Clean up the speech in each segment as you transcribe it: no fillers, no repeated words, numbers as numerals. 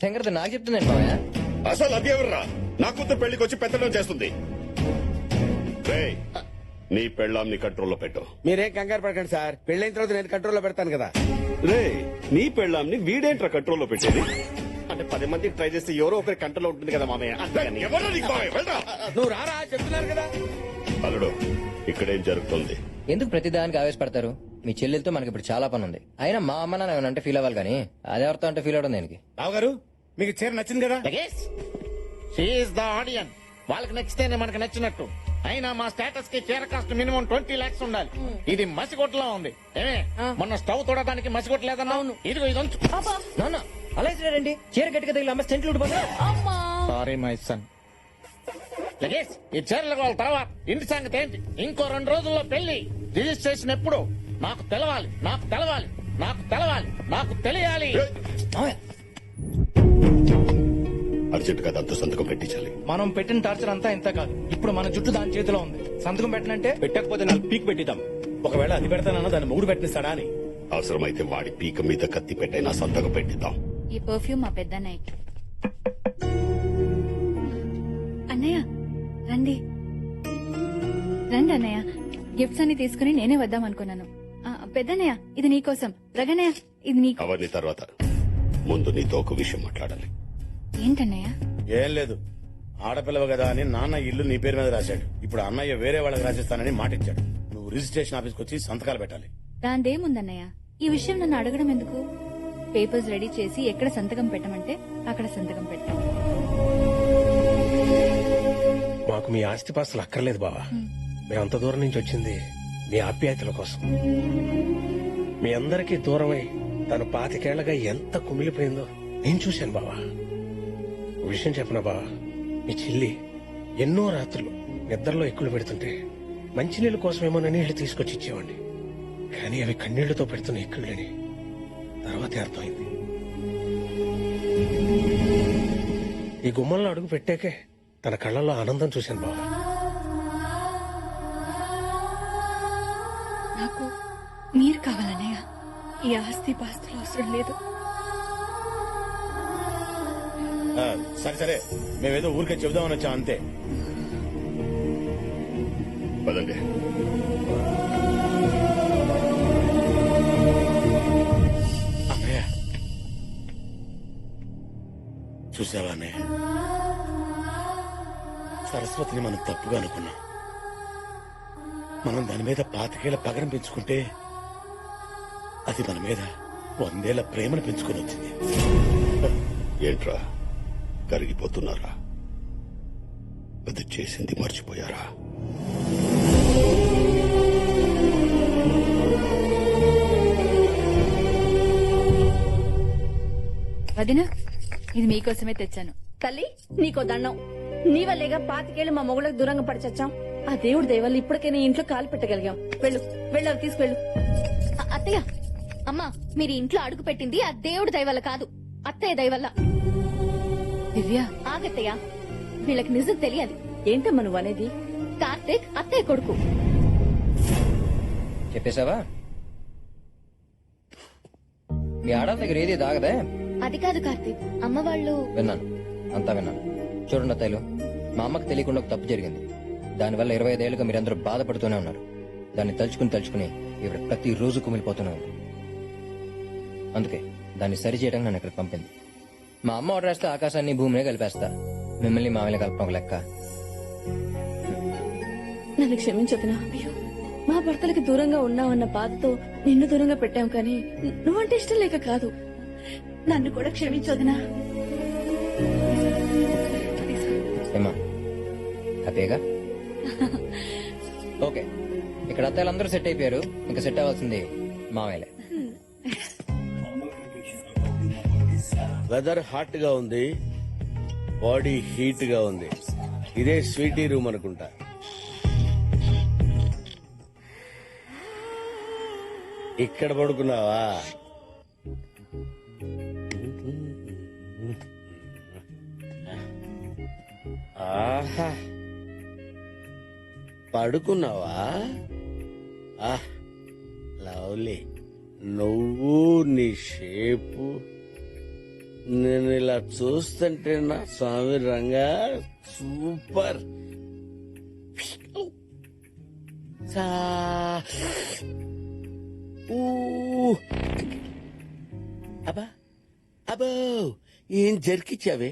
శంకర్తో నాకు చెప్తుందండి మామయ్య. అసలు అది ఎవర్రా నా కూతురు పెళ్లికి వచ్చి పెత్తనం చేస్తుంది? రేయ్, నీ పెళ్ళాంని కంట్రోల్లో పెట్టు. మీరేం కంగారు పడకండి సార్, పెళ్ళైన తర్వాత నేను కంట్రోల్లో పెడతాను కదా. రే, నీ పెళ్ళాంని వీడేంట్రా కంట్రోల్లో పెట్టేది? అంటే 10 మంది ట్రై చేస్తే ఎవరో ఒకరి కంట్రోల్లో ఉంటుంది కదా మామయ్య. అంతేగాని ఎవరో నీకు మావయ్య, వెళ్ళరా. నువ్వు రారా చెప్తున్నారు కదా. అల్లుడు, ఇక్కడేం జరుగుతుంది? ఎందుకు ప్రతిదానికి ఆవేశపడతారు? మీ చెల్లెలతో మనకి ఇప్పుడు చాలా పని ఉంది. అయినా మా అమ్మ నాన్న ఏమన్నా అంటే ఫీల్ అవ్వాలి కానీ అదెవరితో అంటే ఫీల్ అవడం దేనికి? రావు గారు, మీకు చీర నచ్చింది కదా. She is the audience. వాళ్ళకి నచ్చితేనే మనకు నచ్చినట్టు. అయినా మా స్టేటస్ కి చీర కాస్ట్ మినిమం 20 lakhs ఉండాలి. ఇది మసిగొట్టలా ఉంది. ఏమే మొన్న స్టవ్ తోడడానికి మసిగొట్టలేదన్నా? ఇదిగో ఇది ఉంచు. నాన్న అలా ఇచ్చినారండి. చీర గట్టిగా తగిలి అమ్మ సెంట్లు ఉడిపోతా. Sorry my son. లగేష్, ఈ చీరలు వాళ్ళ తర్వాత ఇంటి సంగతి ఏంటి? ఇంకో 2 రోజుల్లో పెళ్లి. రిజిస్ట్రేషన్ ఎప్పుడు? నాకు తెలవాలి, నాకు తెలవాలి, నాకు తెలవాలి, నాకు తెలియాలి. అర్జెంట్ గా దాంతో సంతకం పెట్టించాలి. మనం పెట్టిన టార్చర్ అంతా ఇంత కాదు. ఇప్పుడు మన జుట్టు దాని చేతిలో ఉంది. సంతకం పెట్టనంటే పెట్టకపోతే 4 పీక్ పెట్టిద్దాం. ఒకవేళ అది పెడతానన్నా దాన్ని మొగుడు పెట్టిస్తాడా అని. అవసరమైతే వాడి పీక మీద కత్తి పెట్టైనా సంతకం పెట్టిద్దాం. ఈ పర్ఫ్యూమ్ మా పెద్దన్నయ్యకి. అన్నయ్య రండి రండి అన్నయ్య. గిఫ్ట్స్ అన్ని తీసుకుని నేనే వద్దాం అనుకున్నాను. పెద్దన్నయ్య ఇది నీకోసం. రగన్నయ్య ఇది నీకు. అవన్నీ తర్వాత ముందు నీతో ఒక విషయం మాట్లాడాలి. ఏంటన్నయ్య? ఏం లేదు, ఆడపిల్లవ కదా అని నాన్న ఇల్లు నీ పేరు మీద రాశాడు. ఇప్పుడు అన్నయ్య వేరే వాళ్ళకి రాసిస్తానని మాటిచ్చాడు. నువ్వు రిజిస్ట్రేషన్ ఆఫీస్కి వచ్చి సంతకాలు పెట్టాలి. దాందేముందన్నయ్య, ఈ విషయం నన్ను అడగడం ఎందుకు? పేపర్స్ రెడీ చేసి ఎక్కడ సంతకం పెట్టమంటే అక్కడ సంతకం పెట్టాను. మాకు మీ ఆస్తిపాస్తులు అక్కర్లేదు బావా. మేమంత దూరం నుంచి వచ్చింది మీ ఆప్యాయతల కోసం. మీ అందరికీ దూరమై తను 25 ఏళ్లగా ఎంత కుమిలిపోయిందో నేను చూశాను బావా. ఒక విషయం చెప్పనా బావా, మీ చెల్లి ఎన్నో రాత్రులు నిద్రలో ఎక్కులు పెడుతుంటే మంచినీళ్ళ కోసమేమోనని నీళ్లు తీసుకొచ్చి ఇచ్చేవాడిని. కానీ అవి కన్నీళ్లతో పెడుతున్న ఎక్కుళ్ళని తర్వాతే అర్థమైంది. ఈ గుమ్మంలో అడుగు పెట్టాకే తన కళ్ళల్లో ఆనందం చూశాను బావా. నాకు మీరు కావాలన్నయ్య. ఈ ఆస్తి పాస్తులు అవసరం లేదు. సరే సరే, మేమేదో ఊరికే చెబుదామని వచ్చాం అంతే. పదండి. అన్నయ్య చూసావా అన్నయ్య, సరస్వతిని మనం తప్పుగా అనుకున్నాం. మనం దాని మీద 25 ఏళ్ల పగరం పెంచుకుంటే అది మన మీద 100 ఏళ్ల ప్రేమను పెంచుకొని వచ్చింది. ఏంట్రా కరిగిపోతున్నారా? అది చేసింది మర్చిపోయారా? వదినా, ఇది మీకోసమే తెచ్చాను. తల్లి నీకో దండం. నీ వల్లేగా 25 ఏళ్లు మా మొగుళ్ళకి దూరంగా పడిచచ్చాం. ఆ దేవుడి దయవల్ల ఇప్పటికైనా ఇంట్లో కాలు పెట్టగలిగాం. వెళ్ళు వెళ్ళు, అవి తీసుకెళ్ళు. అత్తయ్య, అమ్మా, మీరు ఇంట్లో అడుగు పెట్టింది ఆ దేవుడి దయవల్ల కాదు, అత్తయ్య దయవల్ల. దివ్య ఆగత్తయ్య, వీళ్ళకి నిజం తెలియాలి. ఏంటమ్మా నువ్వు అనేది? కార్తీక్ అత్తయ్య కొడుకు. చెప్పేశావా? మీ ఆడల దగ్గర ఏది దాగదే? అది కాదు కార్తీక్, అమ్మ వాళ్ళు. విన్నాను, అంతా విన్నాను. చూడండి అత్తయ్యలు, మా అమ్మకు తెలియకుండా ఒక తప్పు జరిగింది. దానివల్ల 25 ఏళ్లుగా మీరందరూ బాధపడుతూనే ఉన్నారు. దాన్ని తలుచుకుని ఇవిడ ప్రతిరోజు కుమిలిపోతూనే ఉంది. అందుకే దాన్ని సరి చేయడానికి నన్ను ఇక్కడికి పంపింది. మా అమ్మ ఆర్డర్ వేస్తే ఆకాశాన్ని భూమిని కలిపేస్తా. మిమ్మల్ని మామయ్య కలపడం ఒక లెక్క. నన్ను క్షమించదునా. అయ్యో, మా భర్తలకి దూరంగా ఉన్నావన్న బాధతో నిన్ను దూరంగా పెట్టాం, కానీ నువ్వంటే ఇష్టం లేక కాదు. నన్ను కూడా క్షమించదునా. ఏమా హ్యాపీగా? ఓకే, ఇక్కడ అత్తయ్యలందరూ సెట్ అయిపోయారు. ఇంకా సెట్ అవ్వాల్సింది మామయ్యలే. వెదర్ హాట్ గా ఉంది, బాడీ హీట్ గా ఉంది. ఇదే స్వీటీ రూమ్ అనుకుంటా. ఇక్కడ పడుకున్నావా? ఆహా, పడుకున్నావా? లవ్లీ. నువ్వు నీ షేపు నేను ఇలా చూస్తుంటే నా స్వామి రంగా సూపర్. అబ్బా అబ్బో ఏం జరికిచ్చావే.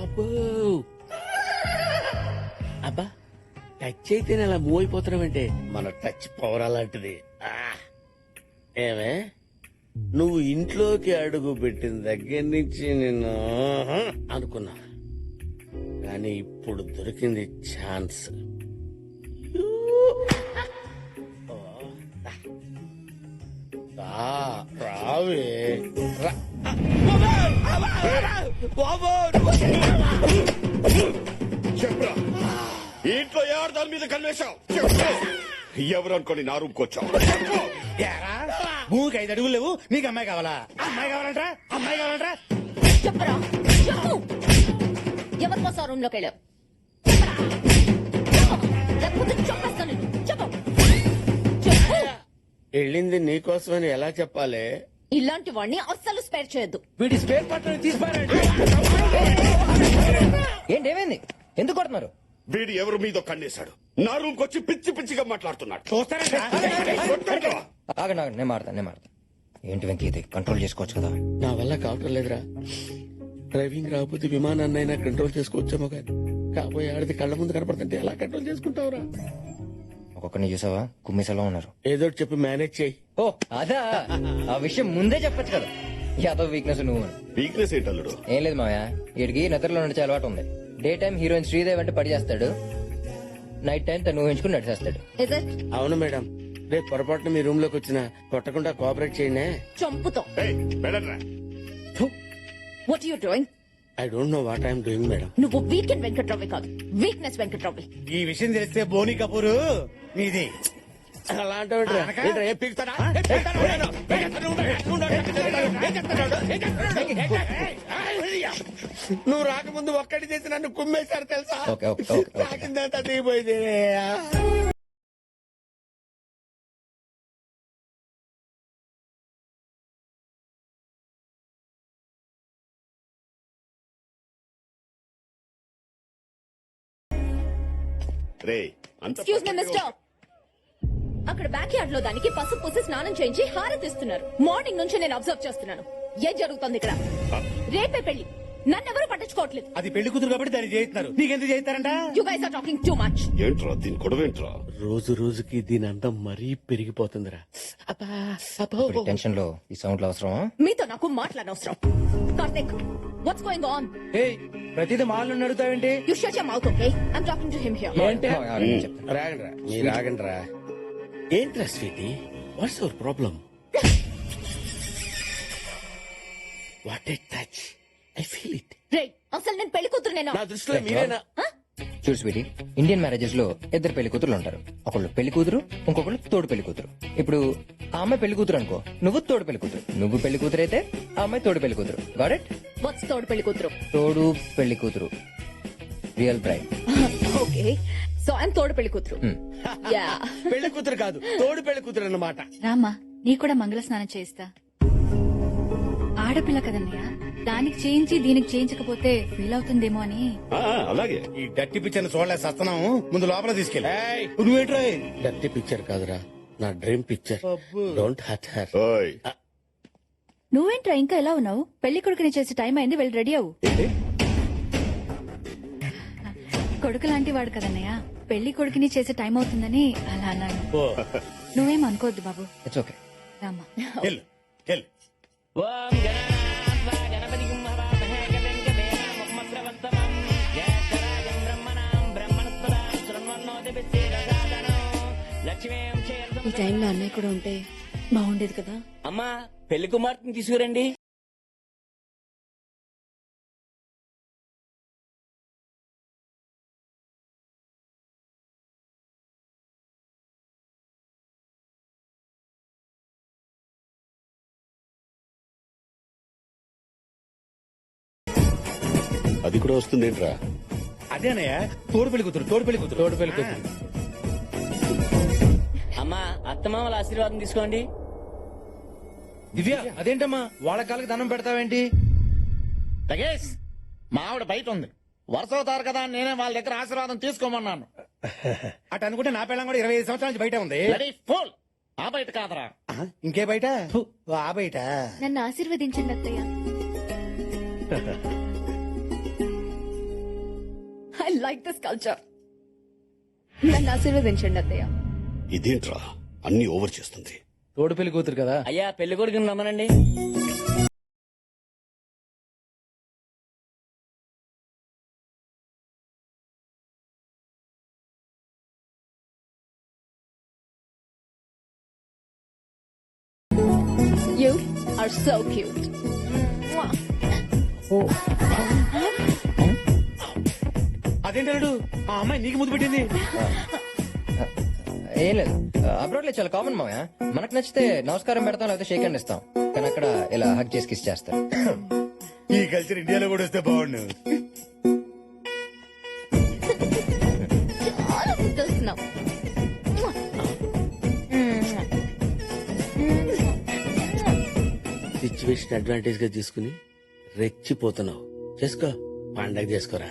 అబ్బో అబ్బా టచ్ అయితేనే అలా మూవ్ అయిపోతున్నావంటే మన టచ్ పవర్ అలాంటిది. ఏమే నువ్వు ఇంట్లోకి అడుగు పెట్టిన దగ్గర నుంచి నేను అనుకున్నా, కానీ ఇప్పుడు దొరికింది ఛాన్స్. రావే చెప్పురా ఇంట్లో ఎవరు దాని మీద కన్వేశావు? చెప్పు. ఎవరు అనుకోని నా రూమ్కి వచ్చావు? చెప్పు. భూమికి 5 అడుగులు లేవు, నీకు అమ్మాయి కావాలా? అమ్మాయి కావాలంటరా? అమ్మాయి కావాలంటరా? చెప్పరా చెప్పు. ఎవరి కోసం రూమ్ లోకి వెళ్ళావు? లేకపోతే చంపేస్తాను నిన్ను. చెప్పు చెప్పు. వెళ్ళింది నీకోసమని ఎలా చెప్పాలి? ఇలాంటి వాడిని అస్సలు స్పేర్ చేయొద్దు. వీడి స్పేర్ పార్ట్ తీసిపారండి. ఏంటి ఏమైంది? ఎందుకు కొడుతున్నారు? వీడు ఎవరు మీద కన్నేశాడు? నా రూమ్కి వచ్చి పిచ్చి పిచ్చిగా మాట్లాడుతున్నాడు. చూస్తారంట. కొట్టండ్రా. ఆగండి నేను మాడతాను. ఏంటి వెంకీ ఇది కంట్రోల్ చేసుకోవచ్చు కదా? నా వల్ల కావటం లేదురా. డ్రైవింగ్ రాకపోతే విమానాన్నైనా కంట్రోల్ చేసుకోవచ్చేమో కానీ కాబోయే ఆడిది కళ్ళ ముందు కనపడుతుంటే ఎలా కంట్రోల్ చేసుకుంటావురా? ఒక్కొక్కరిని చూసావా కుమ్మిసలా ఉన్నారు. ఏదో ఒకటి చెప్పి మేనేజ్ చేయి. ఓ అదా, ఆ విషయం ముందే చెప్పొచ్చు కదా. యాదవ్ వీక్నెస్ నువ్వు అని. వీక్నెస్ ఏంటల్లుడు? ఏం లేదు మావయ్య, వీడికి నిద్రలో నడిచే అలవాటు ఉంది. డే టైం హీరోయిన్ శ్రీదేవి అంటే పడి చేస్తాడు, నైట్ టైం తను ఊహించుకుని నడిచేస్తాడు. Is it? అవును మేడం, రేపు పొరపాటున మీ రూమ్ లోకి వచ్చిన కొట్టకుండా కోఆపరేట్ చేయండి. చంపుతాం. ఏయ్, వెళ్ళండ్రా. What you doing? I don't know what I'm doing madam. నువ్వు వీకెండ్ వెంకట్రావు కాదు, వీక్నెస్ వెంకట్రావు. ఈ విషయం తెలిస్తే బోని కపూర్ నీది. అలాంటి నువ్వు రాకముందు ఒక్కటి చేసి నన్ను కుమ్మేశారు తెలుసా? Okay, okay, okay, okay. తాకిందంతా దిగిపోయింది. రే అంత ఎక్స్క్యూజ్ మీ మిస్టర్. అక్కడ బ్యాక్ యార్డ్ లో దానికి పసుపు పూసి స్నానం చేయించి హారతిస్తున్నారు. మార్నింగ్ నుంచి నేను అబ్జర్వ్ చేస్తున్నాను. ఏం జరుగుతుంది ఇక్కడ? రేపే పెళ్లి, నన్నెవరూ పట్టించుకోవట్లేదు. అది పెళ్లి కూతురు కాబట్టి దాన్ని చేయిస్తున్నారు. నీకెందుకు చేయిస్తారంట? You guys are talking too much. ఏంట్రా దీని గొడవేంట్రా? రోజు రోజుకి దీని అందం మరీ పెరిగిపోతుందిరా. టెన్షన్ లో ఈ సౌండ్లు అవసరమా? మీతో నాకు మాట్లాడనవసరం. Karthik, what's going on? ఏయ్, ప్రతిదీ మాలను అడుగుతావేంటి? You shut your mouth, okay? I am talking to him here. ఏంటి? చెప్తాను. రాగండ్రా, మీరు రాగండ్రా. ఏంట్రా sweetie, what's your problem? What a touch, I feel it. రే, అసలు నేను పెళ్లి కూతురు నేను. నా దృష్టిలో మీరేనా? చూడు స్వీటీ, ఇండియన్ మ్యారేజెస్ లో 2 పెళ్లి కూతురు ఉంటారు. ఒకళ్ళు పెళ్లి కూతురు, ఇంకొకళ్ళు తోడు పెళ్లి కూతురు. ఇప్పుడు ఆ అమ్మాయి పెళ్లి కూతురు అనుకో, నువ్వు తోడు పెళ్లి కూతురు. నువ్వు పెళ్లి కూతురు అయితే ఆ అమ్మాయి తోడు పెళ్లి కూతురు. Got it? వాట్స్ తోడు పెళ్లి కూతురు? తోడు పెళ్లి కూతురు, real bride. Okay, so I am తోడు పెళ్లి కూతురు. యా. పెళ్లి కూతురు కాదు, తోడు పెళ్లి కూతురు అన్నమాట. రామ్మా, నీ కూడా మంగళ స్నానం చేయిస్తా. ఆడపిల్ల కదన్నయ్య, దానికి చేయించి దీనికి చేయించకపోతే ఫీల్ అవుతుందేమో అని. అలాగే. ఈ డట్టి పిక్చర్ చూడలేదు సస్తున్నాము. ముందు లోపల తీసుకెళ్ళి. ఏయ్, నువ్వేంట్రా? డర్టీ పిక్చర్ కాదురా, నా dream picture. Don't hurt her. ఓయ్ నువ్వేంట్రా ఇంకా ఎలా ఉన్నావు? పెళ్లి కొడుకుని చేసే టైం అయింది, వెళ్ళి రెడీ అవ్వు. కొడుకు లాంటి వాడు కదన్నయ్య, పెళ్లి కొడుకుని చేసే టైం అవుతుందని అలా అన్నాను. నువ్వేం అనుకోవద్దు బాబు. It's okay. రామ్మా. వెళ్ళు, వెళ్ళు. ఈ టైంలో అన్నయ్య కూడా ఉంటే బాగుండేది కదా. అమ్మా, పెళ్లి కుమార్తెని తీసుకురండి. అది కూడా వస్తుందేంట్రా? అదేనయ్య, తోడు పెళ్లి కూతురు, తోడు పెళ్లి కూతురు, తోడు పెళ్లి కూతురు. అమ్మా, ఆ అత్తమామల ఆశీర్వాదం తీసుకోండి. దివ్య అదేంటమ్మా వాళ్ళ కాళ్ళకి దండం పెడతావేంటి? లగేష్ మా ఆవిడ బయట ఉంది. వరుస అవుతారు కదా అని నేనే వాళ్ళ దగ్గర ఆశీర్వాదం తీసుకోమన్నాను. అటు అనుకుంటే నా పెళ్ళం కూడా 25 సంవత్సరాల నుంచి బయట ఉంది. ఫుల్ ఆ బయట కాదరా. ఇంకే బయట ఆ బయట. నన్ను ఆశీర్వదించండి అత్తయ్య. I like this culture. నన్ను ఆశీర్వదించండి అత్తయ్య. ఇదేంట్రా అన్ని ఓవర్ చేస్తుంది. తోడు పెళ్లి కూతురు కదా. అయ్యా పెళ్లి కొడుకుని రమ్మనండి. You are so cute. అదేంటాడు ఆ అమ్మాయి నీకు ముద్దు పెట్టింది. ఏం లేదు, అబ్రాడ్ లో చాలా కామన్ మామయ్య. మనకు నచ్చితే నమస్కారం పెడతాం, లేకపోతే షేక్ హ్యాండ్ ఇస్తాం. కానీ అక్కడ ఇలా హక్ చేసి కిస్ చేస్తారు. ఈ కల్చర్ ఇండియాలో కూడా వస్తే బాగుండు. చాలా ముద్దొస్తున్నావు. సిచ్యువేషన్ అడ్వాంటేజ్ గా తీసుకుని రెచ్చిపోతున్నావు. చేసుకో, పండగ చేసుకోరా.